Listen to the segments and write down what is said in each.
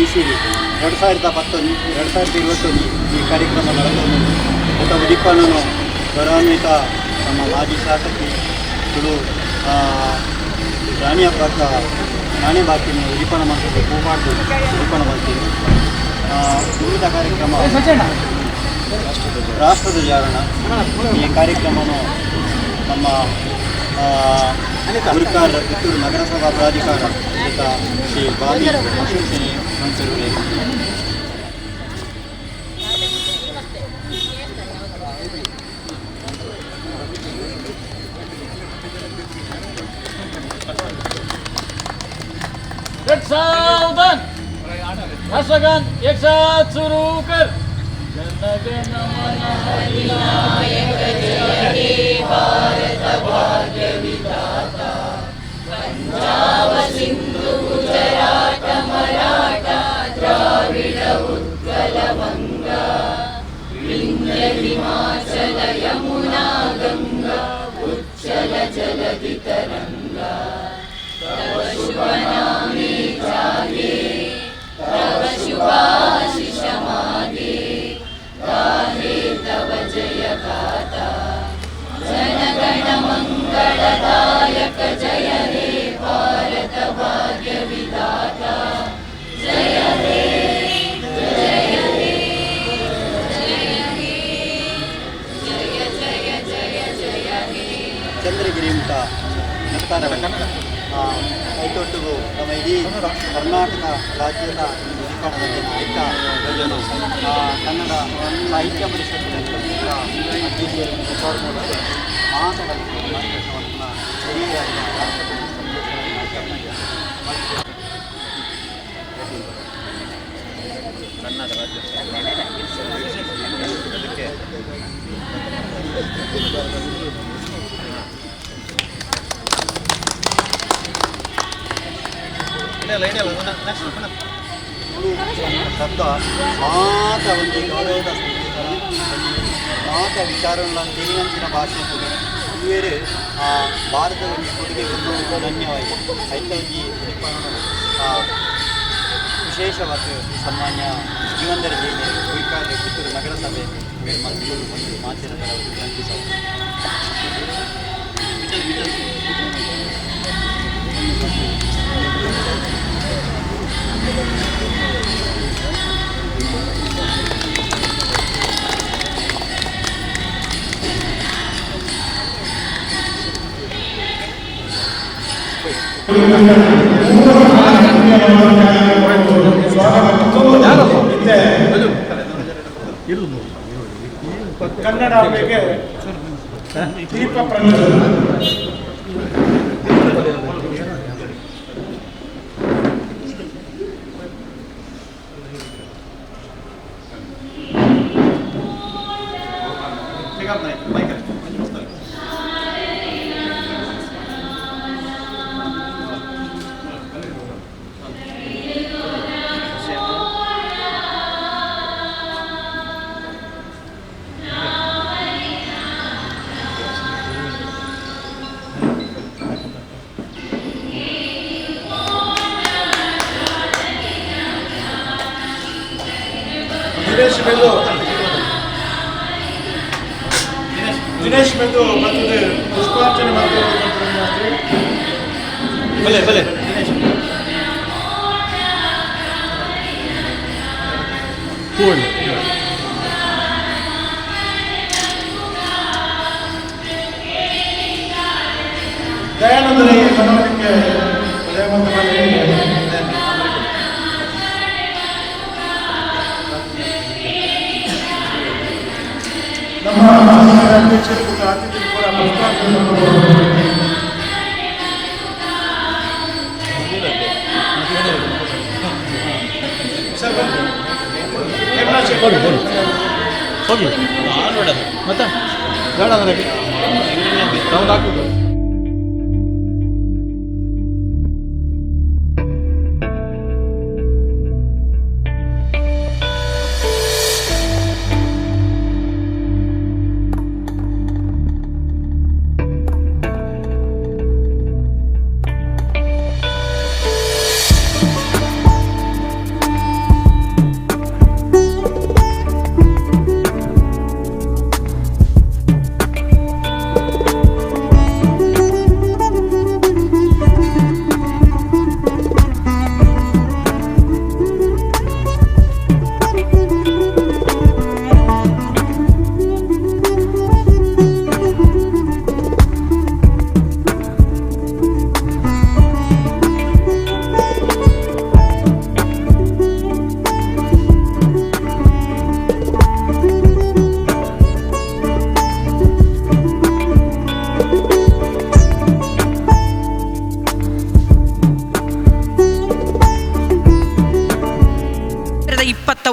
ಐಸಿರಿ 2021 ಈ ಕಾರ್ಯಕ್ರಮ ನಡೆದು ಗತ ಉದ್ದೀಪನನು ಗೌರವಾನ್ವಿತ ನಮ್ಮ ಮಾಜಿ ಶಾಸಕಿ ತುಳು ರಾಣಿಯ ಪಾಕ ನಾನೇ ಬಾಕಿನ ಉದ್ದೀಪನ ಮಾಡ್ತಿದ್ದೆ ಹೂಮಾಡ್ದು ಉದ್ದೀಪನ ಮಾಡ್ತೀನಿ ವಿವಿಧ ಕಾರ್ಯಕ್ರಮ ರಾಷ್ಟ್ರಧ್ವಜಾರೋಹಣ ಈ ಕಾರ್ಯಕ್ರಮವನ್ನು ನಮ್ಮ ಗುರುಕಾರ ಪುತ್ತೂರು ನಗರಸಭಾ ಪ್ರಾಧಿಕಾರ ಶ್ರೀ ಬಾಬಿ ಅಶೋಕನಿ ಮಂಚೂರು सावधान राष्ट्रगान एक साथ शुरू कर जनगण मन अधिनायक जय हे भारत भाग्य विधाता पंजाब सिंधु गुजरात मराठा द्राविड उत्कल बंगा विंध्य हिमाचल यमुना गंगा उच्चल जलधि तरंगा तव शुभ नामे जागे तव शुभाशिष मागे गाहे तव जय गाथा जनगण मंगलदायक जय हे भारत भाग्य विधाता जय हे जय हे जय हे जय जय जय जय हे ಚಂದ್ರಗಿರಿ ಅಂತ ಕೈತೊಟ್ಟಿಗೂ ನಮ್ಮ ಇಡೀ ಕರ್ನಾಟಕ ರಾಜ್ಯದ ಉದ್ದೀಪನದಲ್ಲಿ ಆಯ್ತ ಧ್ವಜನು ಕನ್ನಡ ಸಾಹಿತ್ಯ ಪರಿಷತ್ತಿನಲ್ಲಿ ಅಧ್ಯಕ್ಷರು ಮಾತನಾಡಲಿಕ್ಕೆ ಮಾರ್ಗದರ್ಶನವನ್ನು ಹಿರಿಯರಾಗಿ ಕನ್ನಡ ರಾಜ್ಯ ಅದಕ್ಕೆ ಶಬ್ದ ಮಾತ ಒಂದು ಗೌರವದ ಮಾತ ವಿಚಾರಗಳನ್ನು ತಿಳಿಯಂಚಿನ ಭಾಷೆ ಇವೇರು ಭಾರತದ ಒಂದು ಕೊಡುಗೆ ಒಂದು ಧನ್ಯವಾದ ಐತಂಜಿ ವಿಶೇಷವಾಗಿ ಸನ್ಮಾನ್ಯ ಜೀವಂದರ ಜೈನೆ ಉಯ್ಕಾರ್ಯ ಪುತ್ತೂರು ನಗರಸಭೆ ಮಂತ್ರಿಗಳು ಮತ್ತು ಮಾಧ್ಯಮದರ ಕನ್ನಡಾಂಬೆಗೆ ದೀಪ ಪ್ರಜ್ವಲನ ದಿನೇಶ್ ಬೆಂದು ಬಂದಿದೆ ಪುಷ್ಪಾರ್ಚನೆ ಮಾಡ್ತಾರೆ ಬಲೆ ಬಲೆ ಪೂರ್ಣ ದಯಾನಂದರಿಗೆ ಮನವರಿಕೆ ದಯಾವಂತ ಭಾಷೆ ಹೋಗಿ ಮತ್ತೆ ಬೇಡ ನನಗೆ ಸೌಂಡ್ ಹಾಕುದು.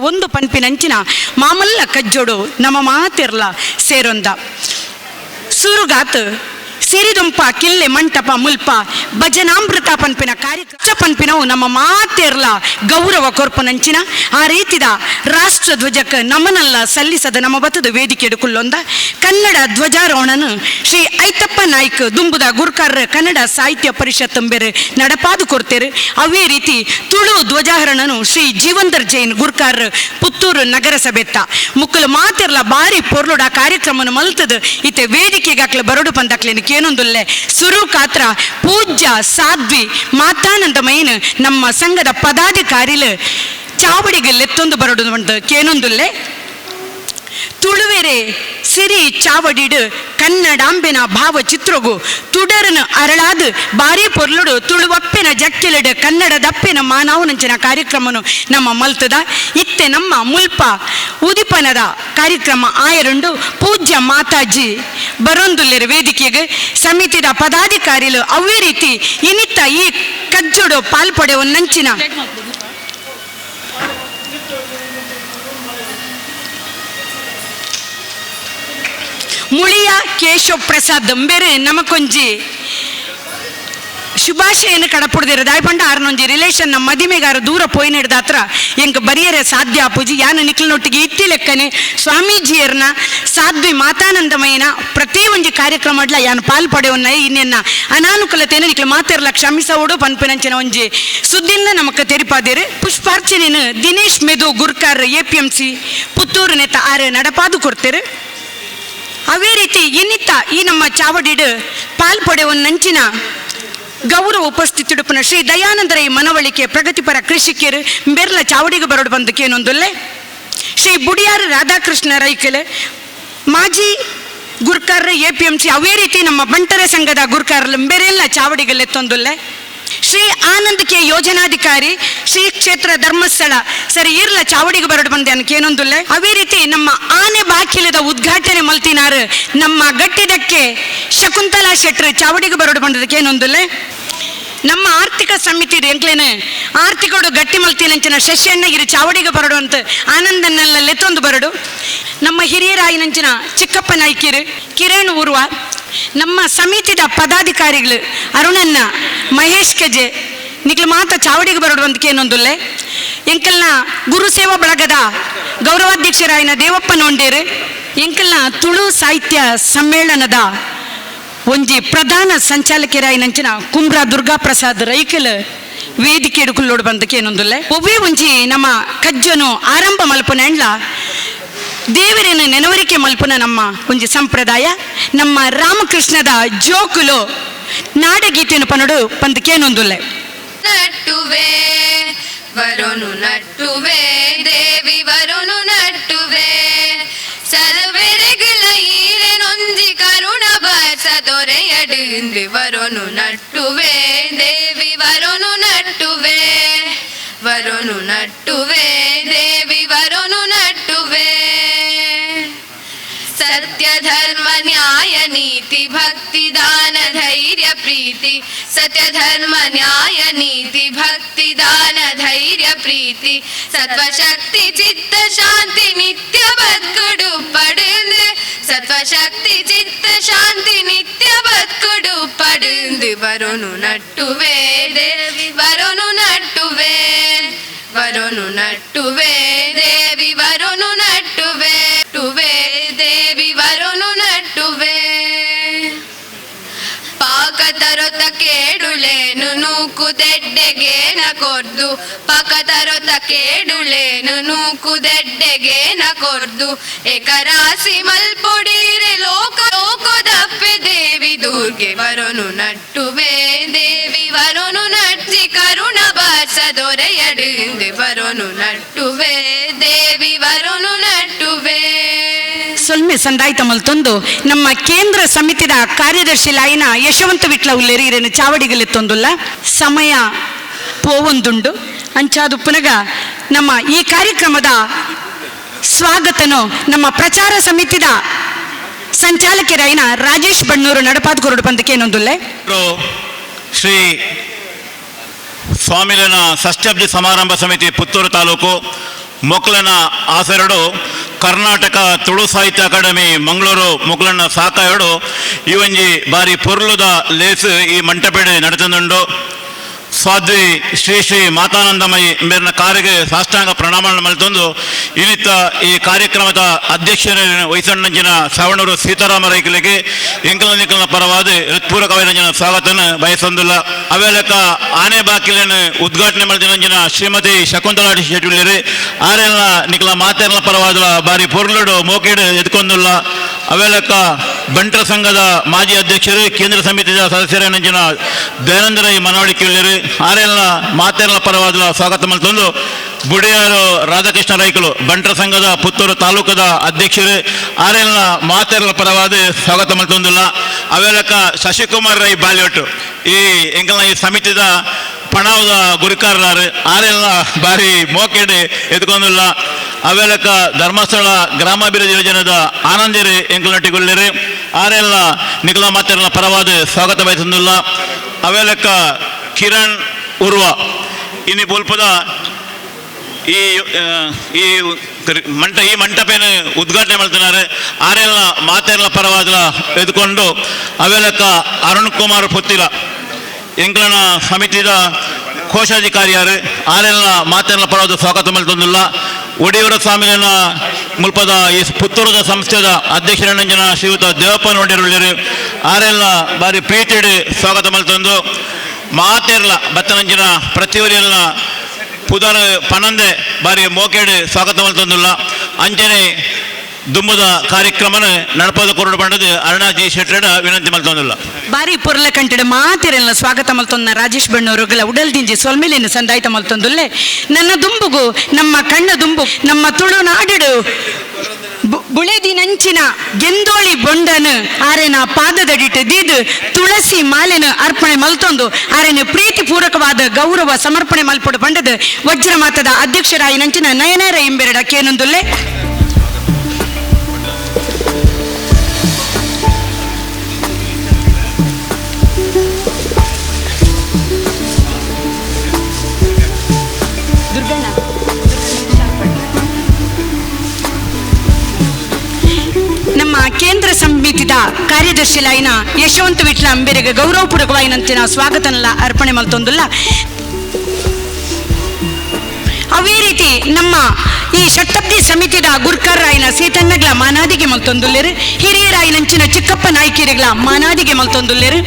ಒಂದು ಪನ್ಪಿನಂಚಿನ ಮಾಮಲ್ಲ ಕಜ್ಜೋಡು ನಮ್ಮ ಮಾತಿರ್ಲ ಸೇರೊಂದ ಸುರುಗಾತ್ ಸಿರಿದುಂಪ ಕಿಲ್ಲೆ ಮಂಟಪ ಮುಲ್ಪ ಭಜನಾಮೃತ ಪನ್ಪಿನ ಕಾರ್ಯಕ್ರಮ ಪನ್ಪಿನವು ನಮ್ಮ ಮಾತೆರ್ಲ ಗೌರವ ಕೊರ್ಪುನಂಚಿನ ಆ ರೀತಿದ ರಾಷ್ಟ್ರ ಧ್ವಜಕ್ಕೆ ನಮನಲ್ಲ ಸಲ್ಲಿಸದ ನಮ್ಮ ಬತ್ತದ ವೇದಿಕೆ ಎಡುಕುಲ್ಲೊಂದ ಕನ್ನಡ ಧ್ವಜಾರೋಹಣನು ಶ್ರೀ ಐತಪ್ಪ ನಾಯ್ಕ ದುಂಬುದ ಗುರ್ಕಾರ್ರ ಕನ್ನಡ ಸಾಹಿತ್ಯ ಪರಿಷತ್ ಬೇರೆ ನಡಪಾದು ಕೊಡ್ತೇರು. ಅವೇ ರೀತಿ ತುಳು ಧ್ವಜಾರೋಹಣನು ಶ್ರೀ ಜೀವಂದರ್ ಜೈನ್ ಗುರ್ಕಾರ್ ಪುತ್ತೂರು ನಗರಸಭೆತ್ತ ಮುಕ್ಕಲು ಮಾತೆರ್ಲ ಬಾರಿ ಪೊರ್ಲುಡ ಕಾರ್ಯಕ್ರಮನ ಮಲ್ತದ ಇತ್ತೆ ವೇದಿಕೆಗಾಕ್ಲೆ ಬರಡು ಪಂದಾಕ್ಲೇನು ಏನೊಂದುಲ್ಲೆ ಸುರು ಕಾತ್ರ ಪೂಜ್ಯ ಸಾಧ್ವಿ ಮಾತಾನಂದಮೈನ್ ನಮ್ಮ ಸಂಘದ ಪದಾಧಿಕಾರಿಲು ಚಾವಡಿಗೆ ಲೆತ್ತೊಂದು ಬರಡು ಬಂದು ಕೇನೊಂದುಲ್ಲೆ ತುಳುವೆರೆ ಸಿರಿ ಚಾವಡಿಡು ಕನ್ನಡಾಂಬೆನ ಭಾವಚಿತ್ರಗು ತುಡರನ ಅರಳಾದು ಬಾರಿ ಪೊರ್ಲುಡು ತುಳುವಪ್ಪೆನ ಜಕ್ಕೆಲಡು ಕನ್ನಡ ದಪ್ಪೆನ ಮಾನವನಂಚಿನ ಕಾರ್ಯಕ್ರಮನು ನಮ್ಮ ಮಲ್ತದ ಇತ್ತೆ ನಮ್ಮ ಮುಲ್ಪ ಉದಿಪನದ ಕಾರ್ಯಕ್ರಮ ಆಯರುಂಡು ಪೂಜ್ಯ ಮಾತಾಜಿ ಬರೊಂದುಲ್ಲೆರ ವೇದಿಕೆಗೆ ಸಮಿತಿದ ಪದಾಧಿಕಾರಿಲು ಅವೇ ರೀತಿ ಇನಿತ್ತ ಈ ಕಜ್ಜುಡು ಪಾಲ್ಪಡೆವ ನಂಚಿನ ಮುಳಿಯ ಕೇಶವ್ ಪ್ರಸಾದ್ ಬೇರೆ ನಮಕೊಂಜಿ ಶುಭಾಶಯನ್ನು ಕಡಪುಡ್ದಿರ ದಾಯ್ಪಂಡ ಆರ್ನೊಂಜಿ ರಿಲೇಷನ್ ನಮ್ಮ ಮದಿಮೆಗಾರ ದೂರ ಪೋಯ್ ನಡೆದ ಹತ್ರ ಎಂಕ ಬರಿಯರೆ ಸಾಧ್ಯ ಆಪುಜಿ ಯಾನು ನಿಕ್ಲನೊಟ್ಟಿಗೆ ಇತ್ತಿ ಲೆಕ್ಕನೆ ಸ್ವಾಮೀಜಿಯರ್ನ ಸಾಧ್ವಿ ಮಾತಾನಂದಮಯ್ಯನ ಪ್ರತಿ ಒಂಜಿ ಕಾರ್ಯಕ್ರಮಡ್ಲ ಯಾನು ಪಾಲ್ಪಡೆವನ್ನ ಇನ್ನೆನ್ನ ಅನಾನುಕೂಲತೆಯನ್ನು ನಿಕ್ಲ ಮಾತಿರ್ಲ ಕ್ಷಮಿಸೋಡು ಪನ್ಪಿನಂಚಿನ ಒಂಜಿ ಸುದ್ದಿನ ನಮಕ್ ತೆರಿಪಾದೇರು ಪುಷ್ಪಾರ್ಚನೆಯನ್ನು ದಿನೇಶ್ ಮೆದು ಗುರ್ಕಾರ್ APMC ಪುತ್ತೂರು ನೆತ್ತ ಆರು ನಡಪಾದು ಕೊಡ್ತೇರು. ಅವೇ ರೀತಿ ಇನ್ನಿತ್ತ ಈ ನಮ್ಮ ಚಾವಡಿಡು ಪಾಲ್ಪಡೆವ ನಂಚಿನ ಗೌರವ ಉಪಸ್ಥಿತಿಡುಪನ ಶ್ರೀ ದಯಾನಂದರೈ ಮನವಳಿಕೆ ಪ್ರಗತಿಪರ ಕೃಷಿಕರು ಬೆರ್ಲ ಚಾವಡಿಗೆ ಬರಡು ಬಂದಕ್ಕೇನೊಂದುಲ್ಲೆ ಶ್ರೀ ಬುಡಿಯಾರ ರಾಧಾಕೃಷ್ಣ ರೈಕಲ್ ಮಾಜಿ ಗುರ್ಕಾರ್ APMC ಅವೇ ರೀತಿ ನಮ್ಮ ಬಂಟರ ಸಂಘದ ಗುರ್ಕಾರ್ ಬೆರೆಲ್ಲ ಚಾವಡಿಗಲ್ಲೆತ್ತೊಂದುಲ್ಲೆ ಶ್ರೀ ಆನಂದ್ ಕೆ ಯೋಜನಾಧಿಕಾರಿ ಶ್ರೀ ಕ್ಷೇತ್ರ ಧರ್ಮಸ್ಥಳ ಸರಿ ಇರ್ಲ ಚಾವಡಿಗೆ ಬರಡು ಬಂದೆ ಅನ್ಕೇನೊಂದುಲ್ಲೆ ಅವೇ ರೀತಿ ನಮ್ಮ ಆನೆ ಬಾಕಿಲದ ಉದ್ಘಾಟನೆ ಮಲ್ತಿನಾರು ನಮ್ಮ ಗಟ್ಟಿದಕ್ಕೆ ಶಕುಂತಲಾ ಶೆಟ್ರ್ ಚಾವಡಿಗೆ ಬರಡು ಬಂದದಕ್ಕೇನೊಂದುಲ್ಲೆ ನಮ್ಮ ಆರ್ಥಿಕ ಸಮಿತಿ ಎಂಕ್ಲೇನು ಆರ್ಥಿಕಡು ಗಟ್ಟಿ ಮಲ್ತಿನಂಚಿನ ಶಶಿಯಣ್ಣ ಇರು ಚಾವಡಿಗೆ ಬರಡು ಅಂತ ಆನಂದನ್ನೆಲ್ಲ ಲೆತ್ತೊಂದು ಬರಡು ನಮ್ಮ ಹಿರಿಯರಾಯಿನಂಚಿನ ಚಿಕ್ಕಪ್ಪ ನಾಯ್ಕಿರು ಕಿರಣ್ ಊರ್ವ ನಮ್ಮ ಸಮಿತಿದ ಪದಾಧಿಕಾರಿಗಳು ಅರುಣನ್ನ ಮಹೇಶ್ ಕೆಜೆ ನಿಕ್ಲು ಮಾತ ಚಾವಡಿಗೆ ಬರಡು ಅಂತಕೇನೊಂದುಲ್ಲೆ ಎಂಕಲ್ನ ಗುರುಸೇವಾ ಬಳಗದ ಗೌರವಾಧ್ಯಕ್ಷರಾಯಿನ ದೇವಪ್ಪ ನೋಂಡೇರು ಎಂಕಲ್ನ ತುಳು ಸಾಹಿತ್ಯ ಸಮ್ಮೇಳನದ ಒಂಜಿ ಪ್ರಧಾನ ಸಂಚಾಲಕರಾಯಿನಂಚಿನ ಕುಂಬ್ರಾ ದುರ್ಗಾ ಪ್ರಸಾದ್ ರೈಕಲ್ ವೇದಿಕೆ ಎಡುಕುಲ್ಲೋಡು ಬಂದಕ್ಕೇನೊಂದುಲ್ಲೆ ಒವ್ವೇ ಒಂಜಿ ನಮ್ಮ ಕಜ್ಜನು ಆರಂಭ ಮಲ್ಪನ ಎಂಡ್ಲ ದೇವರೇನು ನೆನವರಿಕೆ ಮಲ್ಪನ ನಮ್ಮ ಒಂಜಿ ಸಂಪ್ರದಾಯ ನಮ್ಮ ರಾಮಕೃಷ್ಣದ ಜೋಕುಲು ನಾಡಗೀತೆಯನ್ನು ಪನಡು ಪಂದಕ್ಕೇನೊಂದುಲ್ಲೆ ನಟ್ಟುವೆ ವರುಣು ನಟ್ಟುವೆ ದೇವಿ ವರುಣು ನಟ್ಟುವೆ ಸರ್ವೆರೆಗಳ ಈರೆನೊಂಜಿ ಕರುಣ ಬಸ ದೊರೆಯಡಿಂದು ವರುಣು ನಟ್ಟುವೆ ದೇವಿ ವರುಣು ನಟ್ಟುವೆ ವರುಣು ನಟ್ಟುವೆ ದೇವಿ ವರುಣು ನಟ್ಟುವೆ ಸತ್ಯ ಧರ್ಮ ನ್ಯಾಯ ನೀತಿ ಭಕ್ತಿ ದಾನ ಧೈರ್ಯ ಪ್ರೀತಿ ಸತ್ಯ ಧರ್ಮ ನ್ಯಾಯ ನೀತಿ ಭಕ್ತಿ ವಿಧಾನ ಧೈರ್ಯ ಪ್ರೀತಿ ಸತ್ವಶಕ್ತಿ ಚಿತ್ತ ಶಾಂತಿ ನಿತ್ಯ ಬದುಕುಡು ಪಡೆದು ಸತ್ವಶಕ್ತಿ ಚಿತ್ತ ಶಾಂತಿ ನಿತ್ಯ ಬದುಕುಡು ಪಡೆದು ಬರೋನು ನಟ್ಟುವೆ ದೇವಿ ಬರೋನು ನಟ್ಟುವೆ ವರೋನು ನಟ್ಟುವೆ ದೇವಿ ವರೋನು ನಟ್ಟುವೆ ಟುವೆ ದೇವಿ ವರೋನು ನಟ್ಟುವೆ ಪಾಕ ತರೊತ ಕೇಡುಲೇನು ನೂಕುದೆಡ್ಡೆಗೇನ ಕೊರ್ದು ಪಾಕ ತರೊತ ಕೇಡುಲೇನು ನೂಕುದೆಡ್ಡೆಗೇನ ಕೊರ್ದು ಏಕರಾಸಿ ಮಲ್ಪೊಡೀರೆ ಲೋಕದಪ್ಪೆ ದೇವಿ ದುರ್ಗೆ ವರೋನು ನಟ್ಟುವೆ ದೇವಿ ವರೋನು ನಟ್ಟಿ ಕರುಣ ಬಾಸ ದೊರೆಯಡಿಂದು ವರೋನು ನಟ್ಟುವೆ ದೇವಿ ವರೋನು ನಟ್ಟುವೆ ಸೊಲ್ಮೆ ಸಂದಾಯ್ತ ಮಲ್ತೊಂದು ನಮ್ಮ ಕೇಂದ್ರ ಸಮಿತಿದ ಕಾರ್ಯದರ್ಶಿ ಲಾಯಿನ ಯಶವಂತ ವಿಟ್ಲ ಉಲ್ಲೇರಿ ಇರೇನು ಚಾವಡಿಗಲೆತ್ತೊಂದುಲ್ಲ ಸಮಯ ಪೋವೊಂದುಂಡು ಅಂಚಾದು ಪುನಗ ನಮ್ಮ ಈ ಕಾರ್ಯಕ್ರಮದ ಸ್ವಾಗತನು ನಮ್ಮ ಪ್ರಚಾರ ಸಮಿತಿದ ಸಂಚಾಲಕರಾಯಿನ ರಾಜೇಶ್ ಬಣ್ಣೂರು ನಡಪಾದ ಕೊರಡು ಪಂದಕ್ಕೆ ಏನೊಂದುಲ್ಲೆ ಶ್ರೀ ಸ್ವಾಮಿಲನ ಷಷ್ಠಬ್ದಿ ಸಮಾರಂಭ ಸಮಿತಿ ಪುತ್ತೂರು ತಾಲೂಕು ಮೊಕ್ಲನ ಆಸರಡು ಕರ್ನಾಟಕ ತುಳು ಸಾಹಿತ್ಯ ಅಕಾಡೆಮಿ ಮಂಗಳೂರು ಮೊಕ್ಲನ ಸಾಕಾಯೋಡು ಈ ಒಂಜಿ ಬಾರಿ ಪೊರ್ಲುದ ಲೇಸು ಈ ಮಂಟಪೇಡೆ ನಡೆತುಂಡು ಸ್ವಾದ್ವಿ ಶ್ರೀ ಶ್ರೀ ಮಾತಾನಂದಮಯಿ ಮೇರಿನ ಕಾರಿಗೆ ಸಾಷ್ಟಾಂಗ ಪ್ರಣಾಮ ಮಲ್ತೊಂದು ಇನ್ನಿತ್ತ ಈ ಕಾರ್ಯಕ್ರಮದ ಅಧ್ಯಕ್ಷರ ವಹಿಸಣ್ಣಂಚಿನ ಸವಣೂರು ಸೀತಾರಾಮ ರೈಕಲಿಗೆ ಎಂಕಲ ನಿಕಲನ ಪರವಾದ ಹೃತ್ಪೂರ್ವಕವಾದ ಸ್ವಾಗತನ ಬಯಸೊಂದಿಲ್ಲ ಅವೇಲಕ ಆನೆ ಬಾಕಿಲನ್ನು ಉದ್ಘಾಟನೆ ಮಾಡಿದಂಚಿನ ಶ್ರೀಮತಿ ಶಕುಂತಲಾ ಶೆಟ್ಟಿಳ್ಳಿರಿ ಆರೆಲ್ಲ ನಿಕಲ ಮಾತೆರ್ಲ ಪರವಾದ ಬಾರಿ ಪೊರ್ಲುಡು ಮೋಕೇಡು ಎದ್ಕೊಂದಿಲ್ಲ ಅವೇಲಕ ಬಂಟರ ಸಂಘದ ಮಾಜಿ ಅಧ್ಯಕ್ಷರು ಕೇಂದ್ರ ಸಮಿತಿಯ ಸದಸ್ಯರೇನಂಚಿನ ದಯಾನಂದ ರೈ ಮನವಳಿಕೆಯಲ್ಲಿರು ಆರೆಲ್ಲ ಮಾತೆರ್ಲ ಪರವಾದ ಸ್ವಾಗತ ಮಲ್ತೊಂದು ಬುಡಿಯಾರು ರಾಧಾಕೃಷ್ಣ ರೈಕಲು ಬಂಟರ ಸಂಘದ ಪುತ್ತೂರು ತಾಲೂಕದ ಅಧ್ಯಕ್ಷರು ಆರೆಲ್ಲ ಮಾತೆರ್ಲ ಪರವಾದ ಸ್ವಾಗತ ಮಲ್ತೊಂದಿಲ್ಲ ಅವೇಲಕ ಶಶಿಕುಮಾರ್ ರೈ ಬಾಲಿವಟ್ಟು ಈ ಎಂಕಲ್ನ ಈ ಸಮಿತಿದ ಪಣಾವದ ಗುರಿಕಾರರು ಆರೆಲ್ಲ ಬಾರಿ ಮೋಕೆಡೆ ಎತ್ಕೊಂಡಿಲ್ಲ ಅವೇಲಕ ಧರ್ಮಸ್ಥಳ ಗ್ರಾಮಾಭಿವೃದ್ಧಿ ಯೋಜನೆದ ಆನಂದಿರಿ ಎಂಕಲ್ನಟ್ಟಿಗೊಳ್ಳಿರಿ ಆರೆಲ್ಲ ನಿಖಲ ಮಾತೆರ್ಲ ಪರವಾದ ಸ್ವಾಗತ ಬಯಸೊಂದಿಲ್ಲ ಅವೇಲಕ ಕಿರಣ್ ಉರ್ವ ಇನ್ನು ಬೊಲ್ಪದ ಈ ಮಂಟಪೇನ ಉದ್ಘಾಟನೆ ಮಾಡ್ತಿದ್ದಾರೆ ಆರೆಲ್ಲ ಮಾತೆರ್ಲ ಪರವಾದ ಎದ್ಕೊಂಡು ಅವೇಲಕ ಅರುಣ್ ಕುಮಾರ್ ಪುತ್ತಿಲ ಎಂಕಲನ ಸಮಿತಿದ ಕೋಶಾಧಿಕಾರಿಯಾರು ಆರೆಲ್ಲ ಮಾತೆರ್ಲ ಪರವಾದ ಸ್ವಾಗತ ಮಲ್ತೊಂದಿಲ್ಲ ಒಡಿಯೂರ ಸ್ವಾಮಿನ ಮುಲ್ಪದ ಈ ಪುತ್ತೂರದ ಸಂಸ್ಥೆದ ಅಧ್ಯಕ್ಷರಂಜನ ಶ್ರೀಯುತ ದೇವಪ್ಪ ನೋಡಿರುಳ್ಳಿರು ಆರೆಲ್ಲ ಬಾರಿ ಪ್ರೀತಿಡಿ ಸ್ವಾಗತ ಮಲ್ತೊಂದು ಮಾತೆರ್ಲ ಬತ್ತನಂಚಿನ ಪ್ರತಿಯೊರಿಯಲ್ಲ ಪುದರ್ ಪನಂದೆ ಬಾರಿ ಮೋಕೆಡು ಸ್ವಾಗತ ಮಲ್ತೊಂದಿಲ್ಲ ಅಂಚನೆ ದುಮ್ಮದ ಕಾರ್ಯಕ್ರಮನ ನಡಪದ ಕೊರಡು ಬಂಡದು ಅರುಣಾ ಜಿ ಶೆಟ್ಟಡ ವಿನಂತಿ ಮಲ್ತೊಂದಿಲ್ಲ ಬಾರಿ ಪೊರ್ಲ ಕಂಟಡ ಮಾತೆರೆಲ್ಲ ಸ್ವಾಗತ ಮಲ್ತೊಂದ ರಾಜೇಶ್ ಬಣ್ಣವರುಗಳ ಉಡಲ್ ದಿಂಜಿ ಸೊಲ್ಮೇಲಿನ ಸಂದಾಯ್ತ ಮಲ್ತೊಂದುಲ್ಲೆ ನನ್ನ ದುಂಬುಗು ನಮ್ಮ ಕಣ್ಣ ದುಂಬು ನಮ್ಮ ತುಳುನಾಡಿಡು ಬುಳೆದಿನಂಚಿನ ಗೆಂದೋಳಿ ಬೊಂಡನು ಆರೆನ ಪಾದದಡಿಟ್ಟು ದೀದು ತುಳಸಿ ಮಾಲೆನ ಅರ್ಪಣೆ ಮಲ್ತೊಂದು ಆರೆನ ಪ್ರೀತಿ ಪೂರಕವಾದ ಗೌರವ ಸಮರ್ಪಣೆ ಮಲ್ಪಡು ಬಂಡದು ವಜ್ರ ಮಾತದ ಅಧ್ಯಕ್ಷರಾಯಿನಂಚಿನ ನಯನಾರ ಇಂಬೆರಡ ಕೇನೊಂದುಲ್ಲೆ ನಮ್ಮ ಕೇಂದ್ರ ಸಮಿತಿದ ಕಾರ್ಯದರ್ಶಿ ಲಾಯಿನ ಯಶವಂತ ವಿಟ್ಲ ಅಂಬೇರಿಗೆ ಗೌರವಪೂರ್ವಕವಾಯಿನಂತಿನ ಸ್ವಾಗತನೆಲ್ಲ ಅರ್ಪಣೆ ಮಲ್ತೊಂದಿಲ್ಲ ಅವೇ ರೀತಿ ನಮ್ಮ ಈ ಷಟ್ಟಬ್ದಿ ಸಮಿತಿದ ಗುರ್ಕರ್ರಾಯಿನ ಸೀತಣ್ಣಗ್ಲ ಮಾನಾದಿಗೆ ಮಲ್ತೊಂದುಲ್ಲೇರು ಹಿರಿಯರಾಯಿನಂಚಿನ ಚಿಕ್ಕಪ್ಪ ನಾಯ್ಕಿರಿಗ್ಲ ಮಾನಾದಿಗೆ ಮಲ್ತೊಂದುಲ್ಲೇರು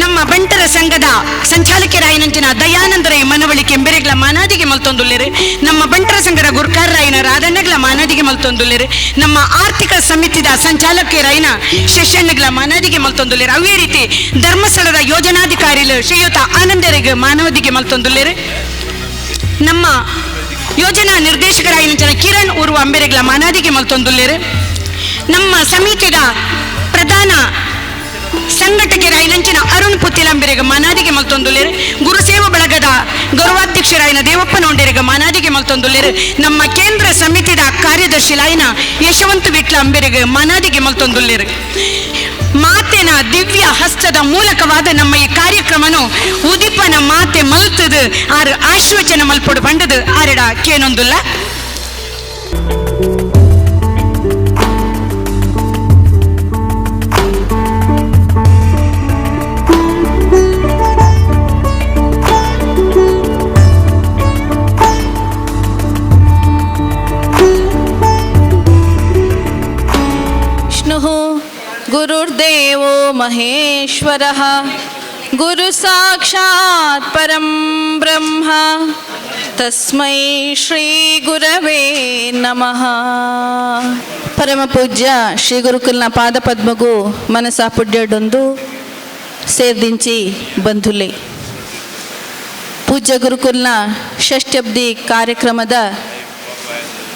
ನಮ್ಮ ಬಂಟರ ಸಂಘದ ಸಂಚಾಲಕರಾಯಿನಂಚಿನ ದಯಾನಂದರೈ ಮನವಳಿಕೆ ಎಂಬೆರೆಗ್ಲ ಮಾನಾದಿಗೆ ಮಲ್ತೊಂದುಲ್ಲೇರು ನಮ್ಮ ಬಂಟರ ಸಂಘದ ಗುರ್ಕಾರರಾಯಿನ ರಾಧಣ್ಣಗ್ಲ ಮಾನಾದಿಗೆ ಮಲ್ತೊಂದುಲ್ಲೇರು ನಮ್ಮ ಆರ್ಥಿಕ ಸಮಿತಿದ ಸಂಚಾಲಕರಾಯಿನ ಶಶಣ್ಣಗ್ಲ ಮಾನಾದಿಗೆ ಮಲ್ತೊಂದುಲ್ಲೇರು ಅವೇ ರೀತಿ ಧರ್ಮಸ್ಥಳದ ಯೋಜನಾಧಿಕಾರಿಗಳು ಶ್ರೀಯುತ ಆನಂದರಿಗೆ ಮಾನವದಿಗೆ ಮಲ್ತೊಂದುಲ್ಲೇರು ನಮ್ಮ ಯೋಜನಾ ನಿರ್ದೇಶಕರಾಯಿನಂಚಿನ ಕಿರಣ್ ಉರ್ವ ಅಂಬೆರೆಗ್ಲ ಮಾನಾದಿಗೆ ಮಲ್ತೊಂದುಲ್ಲೇರು ನಮ್ಮ ಸಮಿತಿದ ಪ್ರಧಾನ ಸಂಘಟಕರಾಯಿನಂಚಿನ ಅರುಣ್ ಪುತ್ತಿಲಂಬೆರೆಗೆ ಮಾನಾದಿಗೆ ಮಲ್ತೊಂದುಲ್ಲೇರು ಗುರುಸೇವಾ ಬಳಗದ ಗೌರವಾಧ್ಯಕ್ಷರಾಯಿನ ದೇವಪ್ಪ ನೋಂಡೆರೆಗೆ ಮಾನಾದಿಗೆ ಮಲ್ತೊಂದುಲ್ಲೇರು ನಮ್ಮ ಕೇಂದ್ರ ಸಮಿತಿದ ಕಾರ್ಯದರ್ಶಿಲಾಯಿನ ಯಶವಂತ ವಿಟ್ಲ ಅಂಬೆರೆಗೆ ಮಾನಾದಿಗೆ ಮಲ್ತೊಂದುಲ್ಲೇರು ಮಾತಿನ ದಿವ್ಯ ಹಸ್ತದ ಮೂಲಕವಾದ ನಮ್ಮ ಈ ಕಾರ್ಯಕ್ರಮನ ಪಂಡನು ಉದಿಪನ ಮಾತೆ ಮಲ್ತದು ಆರು ಆಶ್ವಚನ ಮಲ್ಪೊಡು ಪಂಡದು ಆರಡ ಕೇನೊಂದುಲ್ಲ. गुरुर्देवो महेश्वरः गुरु साक्षात् परं ब्रह्म तस्मै श्री गुरवे नमः. ಪರಮ ಪೂಜ್ಯ ಶ್ರೀ ಗುರುಕುಲ್ನ ಪಾದ ಪದ್ಮಗೂ ಮನಸ ಪುಡ್ಯಡೊಂದು ಸೇರ್ದಿಂಚಿ ಬಂಧುಲೆ. ಪೂಜ್ಯ ಗುರುಕುಲ್ನ ಷಷ್ಠಬ್ದಿ ಕಾರ್ಯಕ್ರಮದ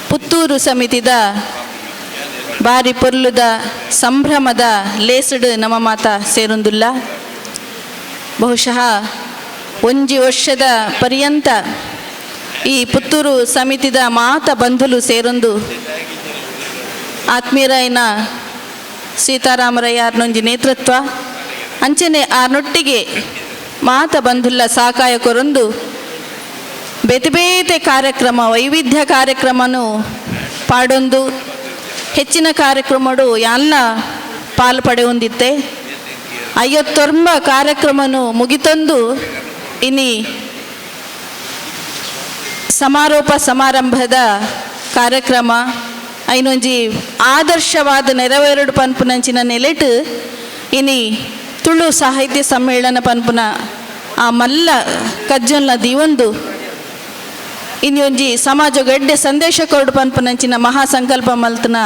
ಪುತ್ತೂರು ಸಮಿತಿದ ಬಾರಿ ಪೊರ್ಲುದ ಸಂಭ್ರಮದ ಲೇಸಡು ನಮ್ಮ ಮಾತ ಸೇರೊಂದುಲ್ಲ. ಬಹುಶಃ ಒಂಜಿ ವರ್ಷದ ಪರ್ಯಂತ ಈ ಪುತ್ತೂರು ಸಮಿತಿದ ಮಾತ ಬಂಧುಲು ಸೇರೊಂದು ಆತ್ಮೀಯರಾಯನ ಸೀತಾರಾಮರಯ್ಯ ಆರ್ನೊಂಜಿ ನೇತೃತ್ವ ಅಂಚನೆ ಆರ್ನೊಟ್ಟಿಗೆ ಮಾತ ಬಂಧುಲ್ಲ ಸಾಕಾಯ ಕೊರೊಂದು ಬೇತೆ ಬೇತೆ ಕಾರ್ಯಕ್ರಮ ವೈವಿಧ್ಯ ಕಾರ್ಯಕ್ರಮನು ಪಾಡೊಂದು ಹೆಚ್ಚಿನ ಕಾರ್ಯಕ್ರಮಡು ಎಲ್ಲ ಪಾಲು ಪಡೆ ಹೊಂದಿತ್ತೆ. 59 ಕಾರ್ಯಕ್ರಮನು ಮುಗಿತೊಂದು ಇನಿ ಸಮಾರೋಪ ಸಮಾರಂಭದ ಕಾರ್ಯಕ್ರಮ ಐನೊಂಜಿ ಆದರ್ಶವಾದ ನೆರವೇರಡು ಪನ್ಪುನಂಚಿನ ನೆಲೆಟ್ ಇನಿ ತುಳು ಸಾಹಿತ್ಯ ಸಮ್ಮೇಳನ ಪನ್ಪುನ ಆ ಮಲ್ಲ ಕಜ್ಜಲ್ನ ದಿವೊಂದು ಇನ್ನೊಂಜಿ ಸಮಾಜ ಗಡ್ಡೆ ಸಂದೇಶ ಕೊರಡು ಪನ್ಪನಂಚಿನ ಮಹಾಸಂಕಲ್ಪ ಮಲ್ತನ